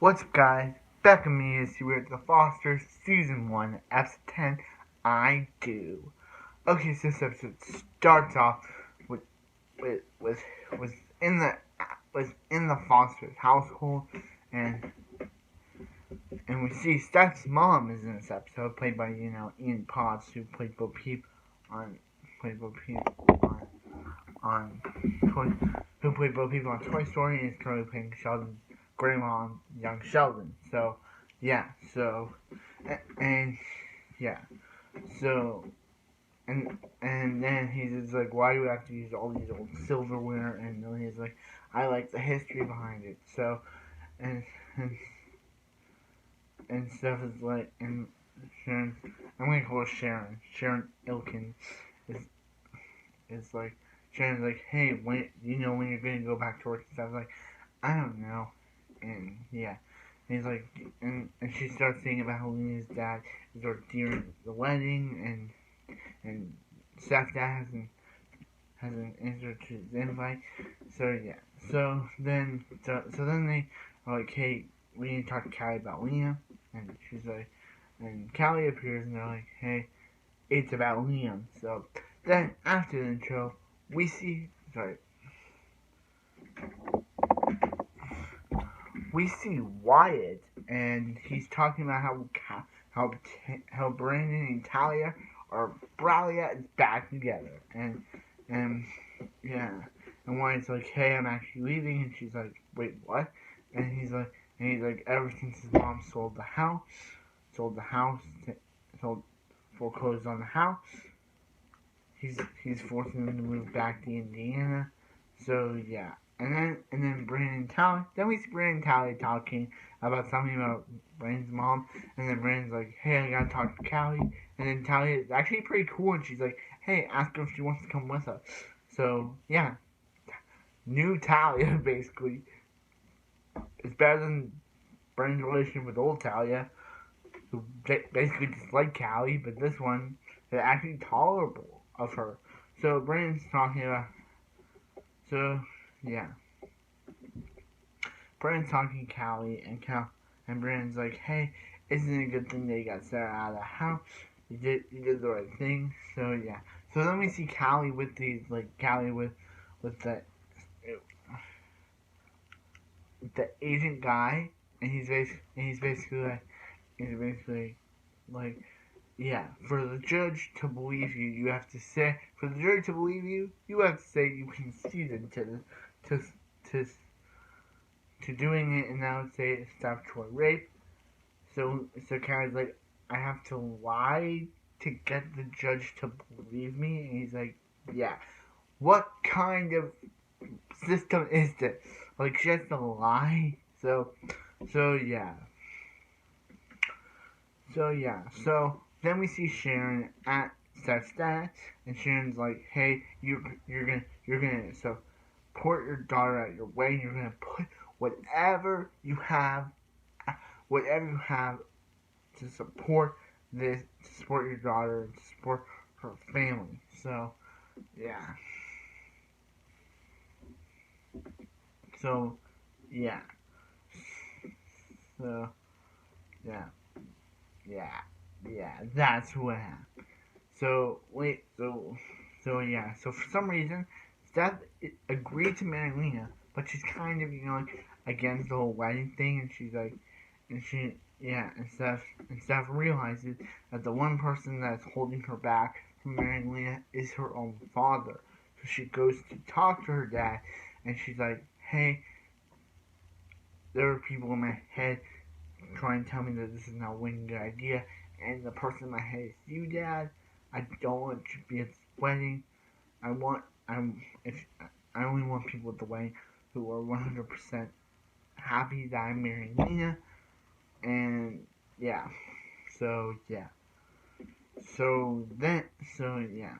What's up, guys? Back with me is here at the Foster Season 1, Episode 10, I Do. Okay, so this episode starts off with with with with in the Foster's household, and we see Steph's mom is in this episode, played by Ian Potts, who played Bo Peep on on who played Bo Peep on Toy Story, and is currently playing Sheldon's grandma on Young Sheldon. So yeah, and yeah, so and then he's just like, why do we have to use all these old silverware? And then he's like, I like the history behind it. So and and, and stuff is like, and Sharon, I'm gonna call her Sharon. Sharon Ilkin is like, Sharon's like, hey, when when you're gonna go back to work? And stuff like, I don't know. And yeah, and he's like, and she starts thinking about how Lena's dad is there during the wedding, and Steph's dad hasn't answered to his invite. So yeah, so then they are like, hey, we need to talk to Callie about Liam, and she's like, and Callie appears, and they're like, hey, it's about Liam. So then after the intro, we see Wyatt, and he's talking about how Brandon and Talia is back together, and yeah, and Wyatt's like, hey, I'm actually leaving, and she's like, wait, what? And he's like, ever since his mom sold the house, sold foreclosed on the house, he's forcing them to move back to Indiana. So yeah, and then Brandon and Tally. Then we see Brandon and Tally talking about something about Brandon's mom, and then Brandon's like, hey, I gotta talk to Callie. And then Tally is actually pretty cool, and she's like, hey, ask her if she wants to come with us. So yeah, new Talia basically. It's better than Brandon's relationship with old Talia, who basically disliked Callie, but this one is actually tolerable of her. So Brandon's talking about, so yeah, Brandon's talking to Callie, and Brandon's like, hey, isn't it a good thing that you got Sarah out of the house? You did the right thing. So yeah. So then we see Callie with with the agent guy, and he's basically like, yeah, for the judge to believe you, you have to say, you have to say you conceded to to to doing it, and now say it's statutory rape. So Carrie's like, I have to lie to get the judge to believe me, and he's like, yeah. What kind of system is this? Like, she has to lie. So yeah. So then we see Sharon at Steph's dad, and Sharon's like, hey, you're gonna support your daughter at your wedding. You're gonna put whatever you have to support your daughter, to support her family. So yeah. So yeah. So yeah. Yeah. That's what happened. So wait. So yeah. So for some reason, Steph agreed to marry Lena, but she's kind of like against the whole wedding thing, and she's like, and she yeah, and Steph realizes that the one person that's holding her back from marrying Lena is her own father. So she goes to talk to her dad, and she's like, hey, there are people in my head trying to tell me that this is not a winning good idea, and the person in my head is you, Dad. I don't want you to be at this wedding. I only want people at the wedding who are 100% happy that I'm marrying Lena, and yeah. So yeah. So then yeah.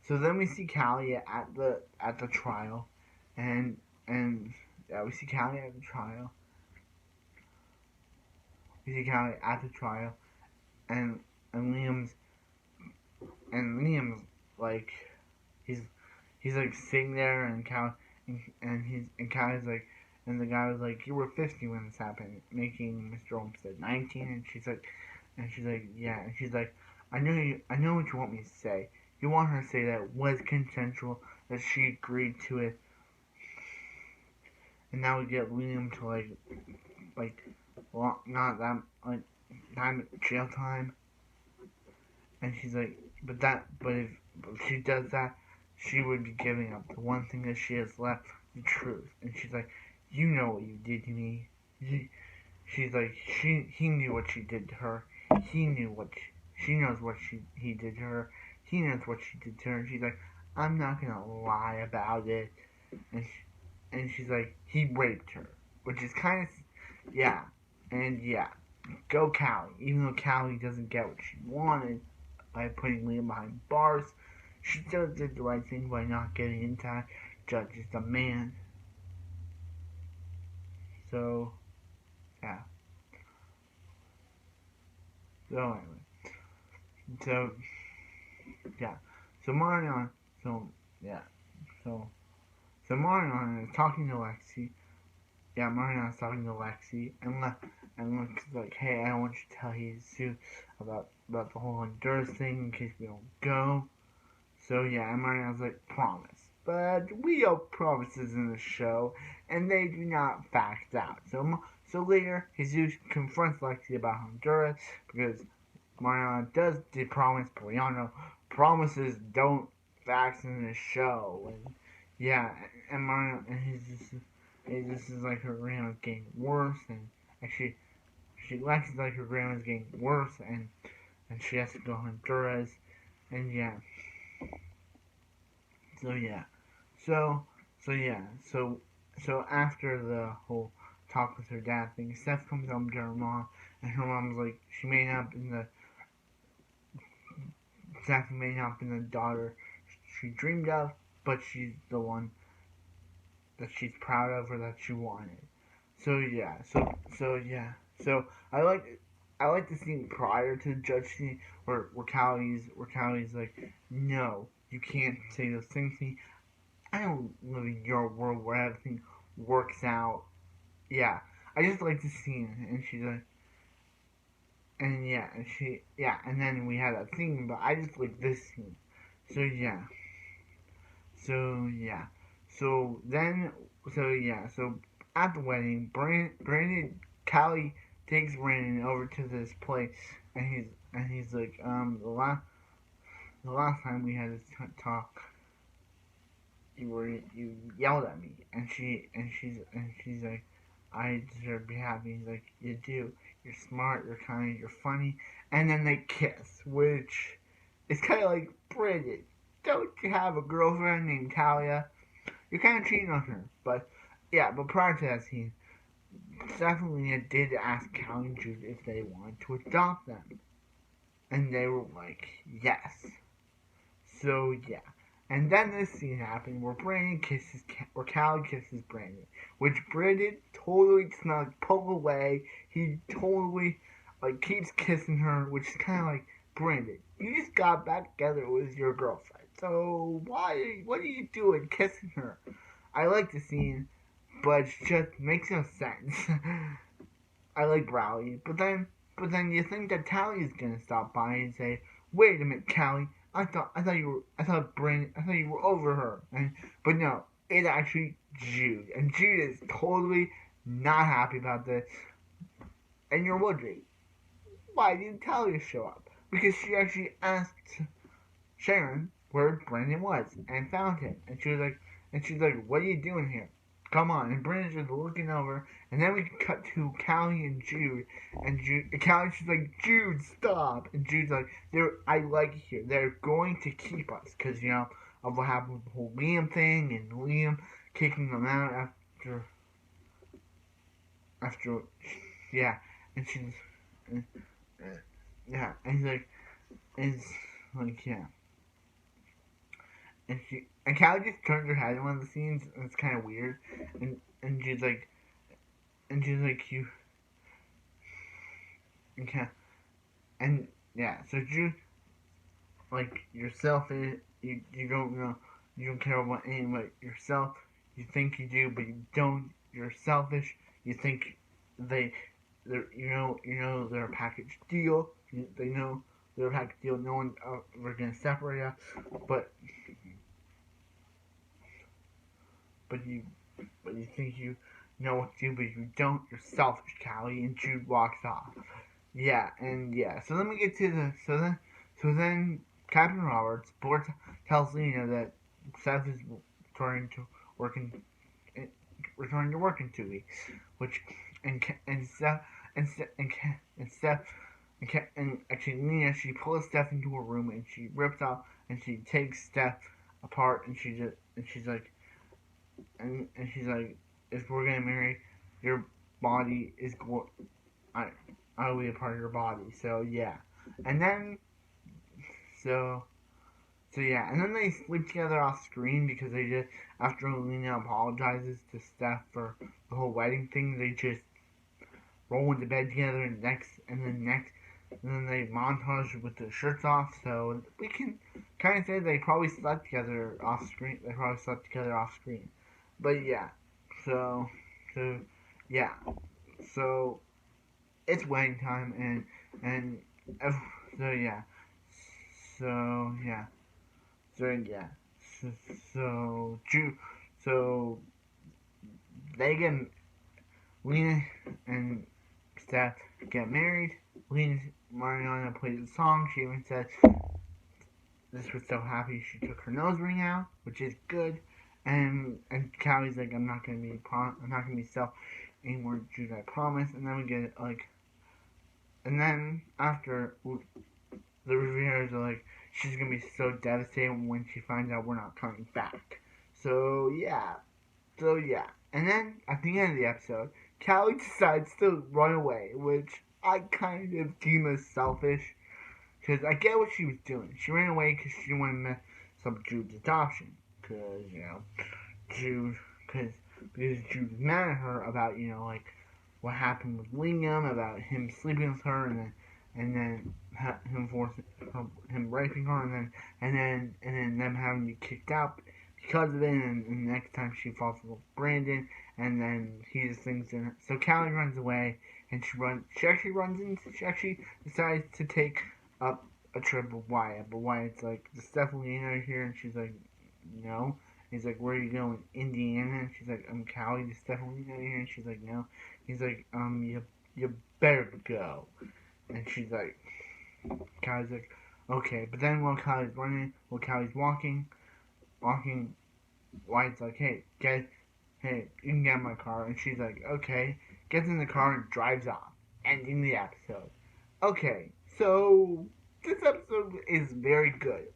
So then we see Callie at the trial, and yeah, we see Callie at the trial. We see Callie at the trial, and and Liam's Liam's like he's like sitting there, and Callie's like, and the guy was like, "You were 50 when this happened," making Mr. Olmsted 19, and she's like, "Yeah," and she's like, I know what you want me to say. You want her to say that it was consensual, that she agreed to it, and now we get Liam to like, not that, like, time jail time, and she's like, but if she does that, she would be giving up the one thing that she has left, the truth. And she's like, you know what you did to me. She's like, he knew what she did to her. He knew she knows what he did to her. He knows what she did to her. And she's like, I'm not gonna lie about it. And she's like, he raped her, which is kind of, yeah, and yeah, go Callie. Even though Callie doesn't get what she wanted by putting Liam behind bars, she still did the right thing by not getting into that. Judge is the man. So, yeah. So anyway, so yeah, so Marion, so yeah, so Marion is talking to Lexi. Yeah, Marion is talking to Lexi, and Lex is like, hey, I want you to tell Jesus about the whole Honduras thing in case we don't go. So yeah, and Marion's like, promise. But we have promises in the show, and they do not fact out. So later, Jesus confronts Lexi about Honduras because Mariana does the promise, but we all know promises don't fact in the show. And yeah, and Mariana, and this is like her grandma's getting worse, and actually, Lexi's like her grandma's getting worse, and she has to go to Honduras, and yeah. So yeah, so yeah, so after the whole talk with her dad thing, Steph comes home to her mom, and her mom's like, she may not be Steph may not be the daughter she dreamed of, but she's the one that she's proud of or that she wanted. So yeah, so yeah, so I like the scene prior to the judge scene where Callie's like, no, you can't say those things to me. I don't live in your world where everything works out. Yeah, I just like the scene, and she's like, and yeah, and then we had that scene, but I just like this scene. So yeah, so yeah, so then, so yeah, so at the wedding, Callie takes Brandon over to this place, and he's like, the last time we had this talk, you yelled at me, and she's like, I deserve to be happy. He's like, you do. You're smart. You're kind. You're funny. And then they kiss, which is kind of like, Bridget, don't you have a girlfriend named Talia? You're kind of cheating on her. But yeah, but prior to that scene, Stephanie did ask Callie and Jude if they wanted to adopt them, and they were like, yes. So yeah. And then this scene happened where where Callie kisses Brandon, which Brandon totally does not pull away. He totally keeps kissing her, which is kind of like, Brandon, you just got back together with your girlfriend, so what are you doing kissing her? I like the scene, but it just makes no sense. I like Brownie, but then you think that Tally's gonna stop by and say, "Wait a minute, Callie, I thought you were over her," but no, it's actually Jude, and Jude is totally not happy about this. And you're wondering, why didn't Talia show up? Because she actually asked Sharon where Brandon was and found him, and she's like, "What are you doing here? Come on!" And Brandon's just looking over, and then we cut to Callie and Jude, and Callie's like, "Jude, stop!" And Jude's like, I like it here. They're going to keep us because of what happened with the whole Liam thing and Liam kicking them out after yeah, and she's yeah, and he's like, yeah. And Callie just turns her head in one of the scenes, and it's kind of weird. And she's like, you, okay, and yeah. So Jude, you're selfish. You don't know. You don't care about anyone but yourself. You think you do, but you don't. you're selfish. You think they they're a package deal. They know they're a package deal. No one we're gonna separate us, but you think you know what to do, but you don't. You're selfish, Callie. And Jude walks off. Yeah, and yeah. So let me get to the so then Captain Roberts tells Lena that Seth is returning to work in returning to work in 2 weeks, which and Steph and Steph and actually Lena, she pulls Steph into a room and she rips off and she takes Steph apart and she's like if we're gonna marry, your body is I I'll be a part of your body. So yeah, and then so yeah, and then they sleep together off screen because they just after Lena apologizes to Steph for the whole wedding thing, they just roll into bed together and then they montage with their shirts off. So we can kind of say they probably slept together off screen. They probably slept together off screen, but yeah, so yeah, so it's wedding time and so yeah, so yeah. So yeah, so so, so they get Lena and Steph get married. Lena Mariana plays a song. She even said this was so happy she took her nose ring out, which is good. And Callie's like, I'm not gonna be self anymore, Jude. I promise. And then we get and then after the reviewers are like, she's gonna be so devastated when she finds out we're not coming back. So yeah, and then at the end of the episode, Callie decides to run away, which I kind of deem as selfish, because I get what she was doing. She ran away because she didn't want to mess up Jude's adoption, because Jude, because Jude was mad at her about like what happened with Liam, about him sleeping with her, and then him raping her, and then them having to be kicked out because of it, and the next time she falls in love with Brandon, and then he just thinks in it. So Callie runs away, and she actually decides to take up a trip with Wyatt, but Wyatt's like, does Stephanie here? And she's like, no. He's like, where are you going? Indiana? And she's like, I'm Callie, does Stephanie here? And she's like, no. He's like, you better go. And she's like, Callie's like, okay. But then while Callie's walking, Wyatt's like, hey, you can get in my car. And she's like, okay. Gets in the car and drives off, ending the episode. Okay, so this episode is very good.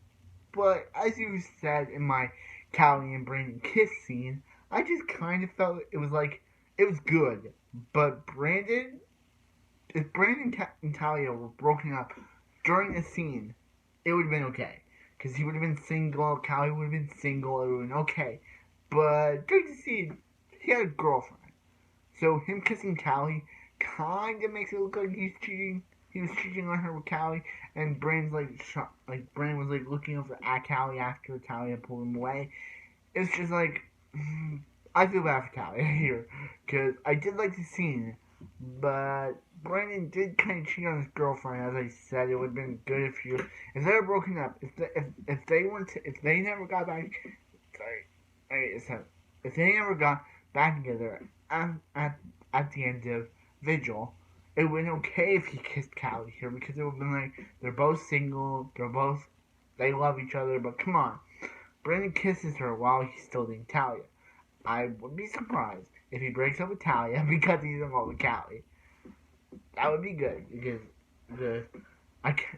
But as you said in my Callie and Brandon kiss scene, I just kind of felt it was good. But if Brandon and Talia were broken up during a scene, it would have been okay. Because he would have been single, Callie would have been single, it would have been okay. But during the scene, he had a girlfriend. So him kissing Callie kind of makes it look like he's cheating. He was cheating on her with Callie, and Brandon was looking over at Callie after Talia pulled him away. It's just like, I feel bad for Callie here, because I did like the scene, but Brandon did kind of cheat on his girlfriend. As I said, it would have been good if they were broken up, if they never got back, if they never got back together at the end of Vigil, it would have been okay if he kissed Callie here, because it would have been like, they're both single, they love each other, but come on. Brandon kisses her while he's still dating Talia. I would be surprised if he breaks up with Talia because he's in love with Callie. That would be good, because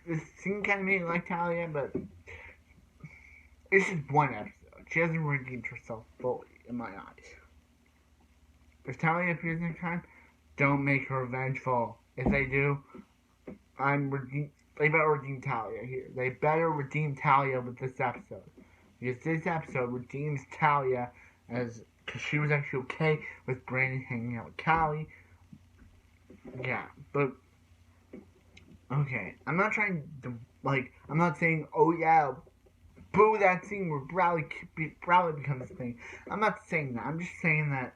this scene kind of made me like Talia, but it's just one episode. She hasn't redeemed herself fully, in my eyes. If Talia appears next time, don't make her vengeful. If they do, they better redeem Talia here. They better redeem Talia with this episode. Because this episode redeems Talia because she was actually okay with Brandon hanging out with Callie. Yeah, but okay, I'm not trying to I'm not saying, oh yeah, boo that scene where Bradley becomes a thing. I'm not saying that. I'm just saying that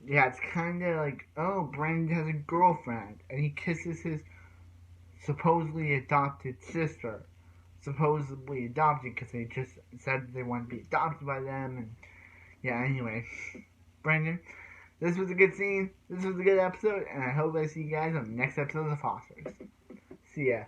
yeah, it's kind of like, oh, Brandon has a girlfriend, and he kisses his supposedly adopted sister. Supposedly adopted because they just said they want to be adopted by them, and yeah, anyway. Brandon, this was a good scene, this was a good episode, and I hope I see you guys on the next episode of The Fosters. See ya.